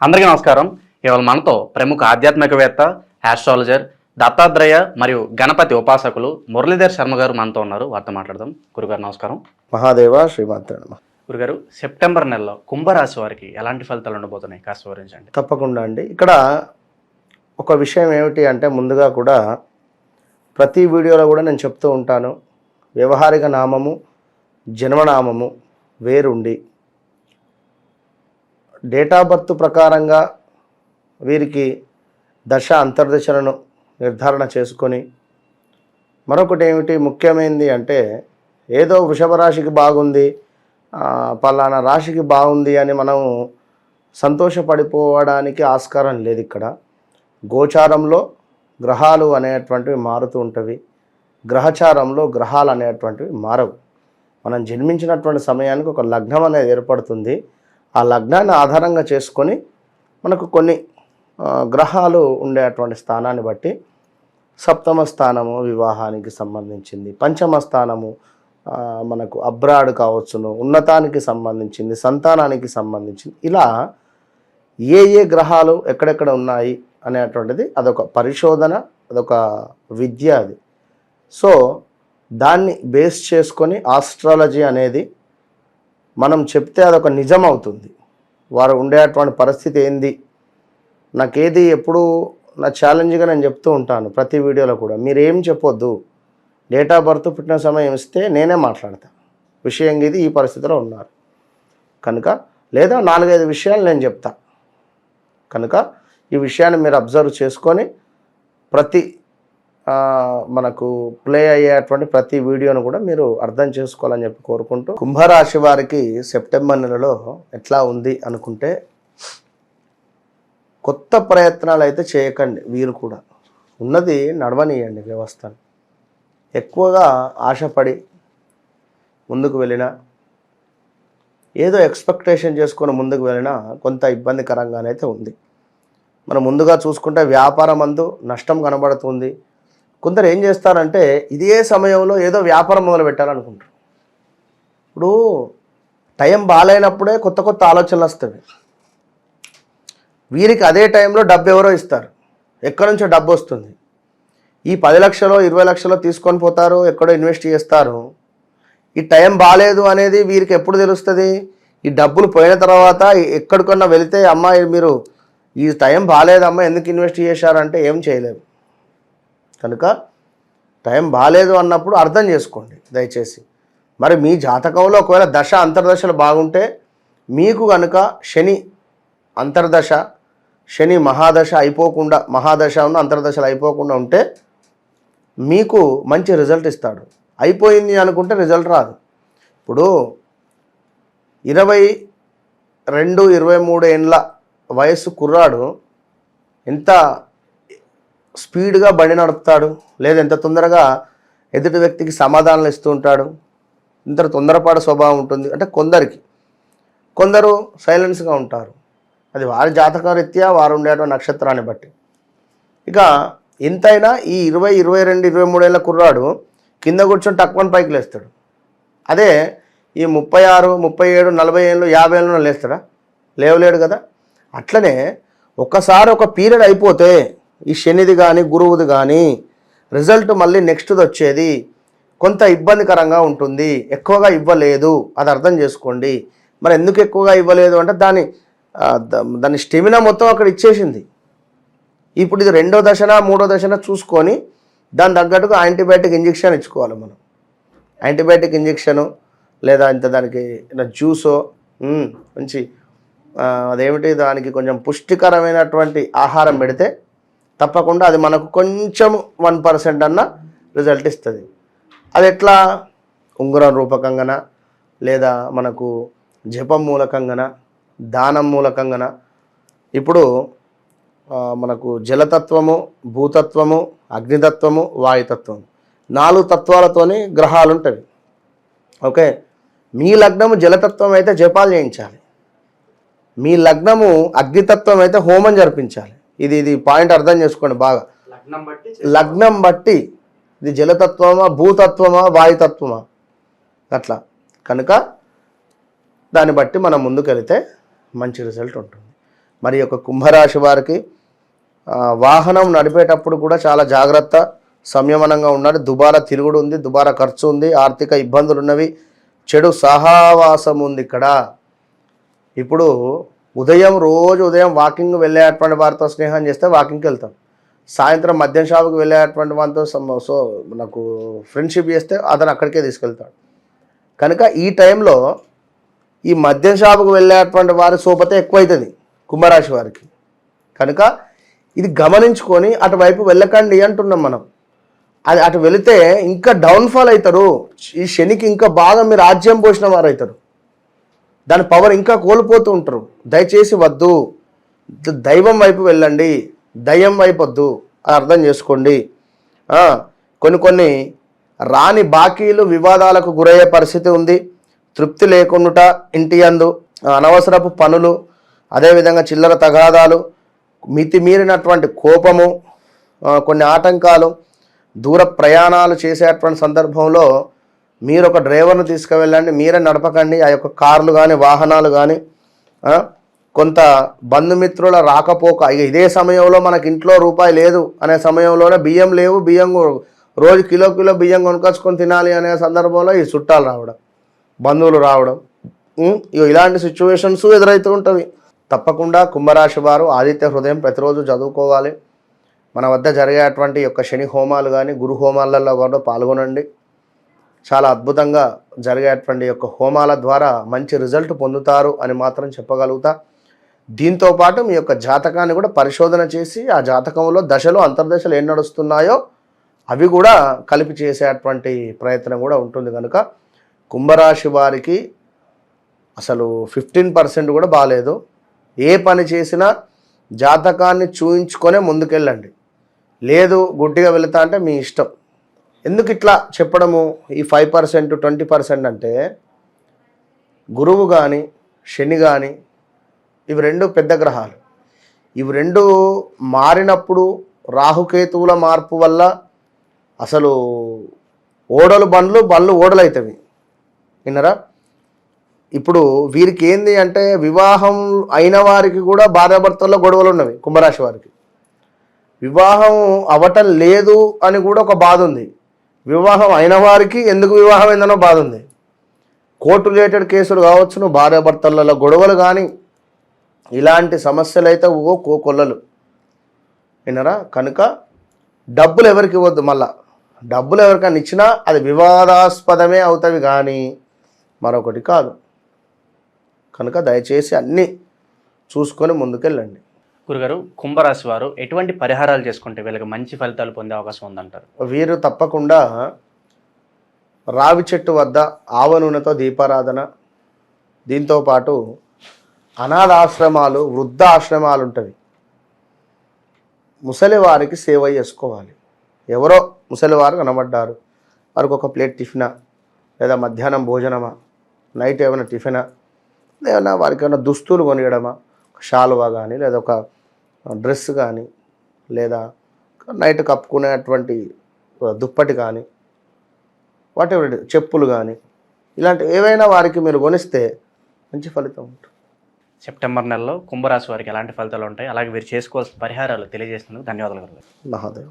అందరికీ నమస్కారం. ఇవాళ మనతో ప్రముఖ ఆధ్యాత్మికవేత్త, ఆస్ట్రాలజర్, దత్తాత్రేయ మరియు గణపతి ఉపాసకులు మురళీధర్ శర్మ గారు మనతో ఉన్నారు. వారితో మాట్లాడదాం. గురుగారు నమస్కారం. మహాదేవ శ్రీమాత్ర నమః. గురుగారు, సెప్టెంబర్ నెలలో కుంభరాశి వారికి ఎలాంటి ఫలితాలు ఉండబోతున్నాయి కాస్త వివరించండి. తప్పకుండా అండి. ఇక్కడ ఒక విషయం ఏమిటి అంటే, ముందుగా కూడా ప్రతి వీడియోలో కూడా నేను చెప్తూ ఉంటాను, వ్యవహారిక నామము జన్మనామము వేరుండి డేట్ ఆఫ్ బర్త్ ప్రకారంగా వీరికి దశ అంతర్దశలను నిర్ధారణ చేసుకొని, మరొకటి ఏమిటి ముఖ్యమైనది అంటే, ఏదో వృషభ రాశికి బాగుంది, పలానా రాశికి బాగుంది అని మనం సంతోషపడిపోవడానికి ఆస్కారం లేదు. ఇక్కడ గోచారంలో గ్రహాలు అనేటువంటివి మారుతూ ఉంటవి, గ్రహచారంలో గ్రహాలు అనేటువంటివి మారవు. మనం జన్మించినటువంటి సమయానికి ఒక లగ్నం అనేది ఏర్పడుతుంది. ఆ లగ్నాన్ని ఆధారంగా చేసుకొని మనకు కొన్ని గ్రహాలు ఉండేటువంటి స్థానాన్ని బట్టి, సప్తమ స్థానము వివాహానికి సంబంధించింది, పంచమ స్థానము మనకు అబ్రాడ్ కావచ్చును, ఉన్నతానికి సంబంధించింది, సంతానానికి సంబంధించింది, ఇలా ఏ ఏ గ్రహాలు ఎక్కడెక్కడ ఉన్నాయి అనేటువంటిది అదొక పరిశోధన, అదొక విద్య అది. సో దాన్ని బేస్ చేసుకొని ఆస్ట్రాలజీ అనేది మనం చెప్తే అదొక నిజం అవుతుంది. వారు ఉండేటువంటి పరిస్థితి ఏంది, నాకేది ఎప్పుడు నా ఛాలెంజ్గా నేను చెప్తూ ఉంటాను ప్రతి వీడియోలో కూడా, మీరేం చెప్పొద్దు, డేట్ ఆఫ్ బర్త్ పుట్టిన సమయం ఇస్తే నేనే మాట్లాడతా, విషయం ఇది ఈ పరిస్థితిలో ఉన్నారు కనుక, లేదా 4-5 విషయాలు నేను చెప్తా కనుక, ఈ విషయాన్ని మీరు అబ్జర్వ్ చేసుకొని ప్రతి మనకు ప్లే అయ్యేటువంటి ప్రతి వీడియోను కూడా మీరు అర్థం చేసుకోవాలని చెప్పి కోరుకుంటూ, కుంభరాశి వారికి సెప్టెంబర్ నెలలో ఎట్లా ఉంది అనుకుంటే, కొత్త ప్రయత్నాలు అయితే చేయకండి. వీరు కూడా ఉన్నది నడవనీయండి వ్యవస్థను. ఎక్కువగా ఆశపడి ముందుకు వెళ్ళినా, ఏదో ఎక్స్పెక్టేషన్ చేసుకొని ముందుకు వెళ్ళినా కొంత ఇబ్బందికరంగానైతే ఉంది. మనం ముందుగా చూసుకుంటే వ్యాపారం అందు నష్టం కనబడుతుంది. కొందరు ఏం చేస్తారంటే, ఇదే సమయంలో ఏదో వ్యాపారం మొదలు పెట్టాలనుకుంటారు. ఇప్పుడు టైం బాగాలేనప్పుడే కొత్త కొత్త ఆలోచనలు వస్తాయి వీరికి. అదే టైంలో డబ్బు ఎవరో ఇస్తారు, ఎక్కడి నుంచో డబ్బు వస్తుంది. ఈ 10 లక్షలు 20 లక్షలు తీసుకొని పోతారు, ఎక్కడో ఇన్వెస్ట్ చేస్తారు. ఈ టైం బాగాలేదు అనేది వీరికి ఎప్పుడు తెలుస్తుంది? ఈ డబ్బులు పోయిన తర్వాత ఎక్కడికన్నా వెళితే, అమ్మాయి మీరు ఈ టైం బాగాలేదమ్మా ఎందుకు ఇన్వెస్ట్ చేశారంటే ఏం చేయలేరు. కనుక టైం బాగాలేదు అన్నప్పుడు అర్థం చేసుకోండి దయచేసి. మరి మీ జాతకంలో ఒకవేళ దశ అంతర్దశలు బాగుంటే, మీకు కనుక శని అంతర్దశ, శని మహాదశ అయిపోకుండా, మహాదశ ఉన్న అంతర్దశలు అయిపోకుండా ఉంటే మీకు మంచి రిజల్ట్ ఇస్తాడు. అయిపోయింది అనుకుంటే రిజల్ట్ రాదు. ఇప్పుడు 22-23 ఏండ్ల వయస్సు కుర్రాడు ఎంత స్పీడ్గా బండి నడుపుతాడు, లేదా ఎంత తొందరగా ఎదుటి వ్యక్తికి సమాధానాలు ఇస్తూ ఉంటాడు, ఇంత తొందరపాటు స్వభావం ఉంటుంది. అంటే కొందరు సైలెన్స్గా ఉంటారు. అది వారి జాతక రీత్యా వారు ఉండేటువంటి నక్షత్రాన్ని బట్టి. ఇక ఎంతైనా ఈ 20, 22, 23 ఏళ్ళ కుర్రాడు కింద కూర్చొని టక్కుని పైకి లేస్తాడు. అదే ఈ 36, 37, 40 ఏళ్ళు 50 ఏళ్ళలో లేస్తాడా? లేవలేడు కదా. అట్లనే ఒకసారి ఒక పీరియడ్ అయిపోతే ఈ శనిది కానీ గురువుది కానీ రిజల్ట్ మళ్ళీ నెక్స్ట్ది వచ్చేది కొంత ఇబ్బందికరంగా ఉంటుంది. ఎక్కువగా ఇవ్వలేదు, అది అర్థం చేసుకోండి. మరి ఎందుకు ఎక్కువగా ఇవ్వలేదు అంటే, దాని స్టెమినా మొత్తం అక్కడ ఇచ్చేసింది. ఇప్పుడు ఇది 2వ దశన 3వ దశన చూసుకొని దాని తగ్గట్టుగా యాంటీబయాటిక్ ఇంజెక్షన్ ఇచ్చుకోవాలి మనం. యాంటీబయాటిక్ ఇంజెక్షను లేదా ఇంత దానికి జ్యూసో మంచి అదేమిటి దానికి కొంచెం పుష్టికరమైనటువంటి ఆహారం పెడితే తప్పకుండా అది మనకు కొంచెం 1% అన్న రిజల్ట్ ఇస్తుంది. అది ఎట్లా? ఉంగరం రూపకంగాన, లేదా మనకు జపం మూలకంగాన, దానం మూలకంగాన. ఇప్పుడు మనకు జలతత్వము, భూతత్వము, అగ్నితత్వము, వాయుతత్వము 4 తత్వాలతోని గ్రహాలు ఉంటాయి. ఓకే, మీ లగ్నము జలతత్వం అయితే జపాలు చేయించాలి, మీ లగ్నము అగ్నితత్వం అయితే హోమం జరిపించాలి. ఇది పాయింట్ అర్థం చేసుకోండి బాగా. లగ్నం బట్టి ఇది జలతత్వమా, భూతత్వమా, వాయుతత్వమా, అట్లా. కనుక దాన్ని బట్టి మనం ముందుకెళ్తే మంచి రిజల్ట్ ఉంటుంది. మరి యొక్క కుంభరాశి వారికి వాహనం నడిపేటప్పుడు కూడా చాలా జాగ్రత్త, సంయమనంగా ఉండాలి. దుబారా తిరుగుడు ఉంది, దుబారా ఖర్చు ఉంది, ఆర్థిక ఇబ్బందులు ఉన్నవి, చెడు సహవాసం ఉంది ఇక్కడ. ఇప్పుడు రోజు ఉదయం వాకింగ్ వెళ్ళేటువంటి వారితో స్నేహం చేస్తే వాకింగ్కి వెళ్తాం, సాయంత్రం మద్యం షాపుకి వెళ్ళేటువంటి వారితో నాకు ఫ్రెండ్షిప్ చేస్తే అతను అక్కడికే తీసుకెళ్తాడు. కనుక ఈ టైంలో ఈ మద్యం షాపుకు వెళ్ళేటువంటి వారి సోపతే ఎక్కువైతుంది కుంభరాశి వారికి. కనుక ఇది గమనించుకొని అటువైపు వెళ్ళకండి అంటున్నాం మనం. అది అటు వెళితే ఇంకా డౌన్ఫాల్ అవుతారు. ఈ శనికి ఇంకా బాగా మీరు రాజ్యం పోసిన వారు అవుతారు, దాని పవర్ ఇంకా కోల్పోతూ ఉంటారు. దయచేసి వద్దు, దైవం వైపు వెళ్ళండి, దయ్యం వైపు వద్దు, అర్థం చేసుకోండి. కొన్ని రాని బాకీలు వివాదాలకు గురయ్యే పరిస్థితి ఉంది. తృప్తి లేకుండా ఇంటి యందు అనవసరపు పనులు, అదేవిధంగా చిల్లర తగాదాలు, మితిమీరినటువంటి కోపము, కొన్ని ఆటంకాలు, దూర ప్రయాణాలు చేసేటువంటి సందర్భంలో మీరు ఒక డ్రైవర్ను తీసుకువెళ్ళండి, మీరే నడపకండి. ఆ యొక్క కార్లు కానీ వాహనాలు కానీ కొంత బంధుమిత్రుల రాకపోక, ఇదే సమయంలో మనకి ఇంట్లో రూపాయి లేదు అనే సమయంలోనే బియ్యం లేవు, బియ్యం రోజు కిలో బియ్యం కొనుకొచ్చుకొని తినాలి అనే సందర్భంలో ఈ చుట్టాలు రావడం, బంధువులు రావడం, ఇలాంటి సిచ్యువేషన్స్ ఎదురవుతూ ఉంటవి. తప్పకుండా కుంభరాశి వారు ఆదిత్య హృదయం ప్రతిరోజు చదువుకోవాలి. మన వద్ద జరిగేటువంటి యొక్క శని హోమాలు కానీ గురు హోమాలలో కూడా పాల్గొనండి. చాలా అద్భుతంగా జరిగేటువంటి యొక్క హోమాల ద్వారా మంచి రిజల్ట్ పొందుతారు అని మాత్రం చెప్పగలుగుతా. దీంతోపాటు మీ యొక్క జాతకాన్ని కూడా పరిశోధన చేసి ఆ జాతకంలో దశలు అంతర్దశలు ఏం నడుస్తున్నాయో అవి కూడా కలిపి చేసేటువంటి ప్రయత్నం కూడా ఉంటుంది. కనుక కుంభరాశి వారికి అసలు 15% కూడా బాగాలేదు. ఏ పని చేసినా జాతకాన్ని చూయించుకొనే ముందుకెళ్ళండి, లేదు గుడ్డిగా వెళుతా అంటే మీ ఇష్టం. ఎందుకు ఇట్లా చెప్పడము? ఈ 5% 20% అంటే గురువు కానీ శని కానీ ఇవి రెండు పెద్ద గ్రహాలు. ఇవి రెండు మారినప్పుడు రాహుకేతువుల మార్పు వల్ల అసలు బండ్లు ఓడలు అవుతాయి. విన్నరా? ఇప్పుడు వీరికి ఏంది అంటే వివాహం అయిన వారికి కూడా భార్యాభర్తల్లో గొడవలు ఉన్నవి. కుంభరాశి వారికి వివాహం అవ్వటం లేదు అని కూడా ఒక బాధ ఉంది. వివాహం అయిన వారికి ఎందుకు వివాహం అయిందనో బాధ ఉంది. కోర్టు రిలేటెడ్ కేసులు కావచ్చును, భార్యాభర్తలలో గొడవలు కానీ ఇలాంటి సమస్యలు అయితే కొల్లలు. వినరా? కనుక డబ్బులు ఎవరికి ఇవ్వద్దు. మళ్ళా డబ్బులు ఎవరికైనా ఇచ్చినా అది వివాదాస్పదమే అవుతాయి కానీ మరొకటి కాదు. కనుక దయచేసి అన్నీ చూసుకొని ముందుకెళ్ళండి. గురుగారు, కుంభరాశి వారు ఎటువంటి పరిహారాలు చేసుకుంటే వీళ్ళకి మంచి ఫలితాలు పొందే అవకాశం ఉందంటారు? వీరు తప్పకుండా రావి చెట్టు వద్ద ఆవ నూనెతో దీపారాధన, దీంతోపాటు అనాథాశ్రమాలు, వృద్ధ ఆశ్రమాలు ఉంటవి, ముసలివారికి సేవ చేసుకోవాలి. ఎవరో ముసలివారు కనబడ్డారు, వారికి ఒక ప్లేట్ టిఫినా, లేదా మధ్యాహ్నం భోజనమా, నైట్ ఏమైనా టిఫినా, లేదా వారికి ఏమైనా దుస్తులు కొనియడమా, షాల్వా కానీ లేదా ఒక డ్రెస్ కానీ లేదా నైట్ కప్పుకునేటువంటి దుప్పటి కానీ, వాటెవర్ చెప్పులు కానీ, ఇలాంటి ఏవైనా వారికి మీరు కొనిస్తే మంచి ఫలితం ఉంటుంది. సెప్టెంబర్ నెలలో కుంభరాశి వారికి ఎలాంటి ఫలితాలు ఉంటాయి, అలాగే వీరు చేసుకోవాల్సిన పరిహారాలు తెలియజేసినందుకు ధన్యవాదాలు గురుగారు. మహాదేవ్.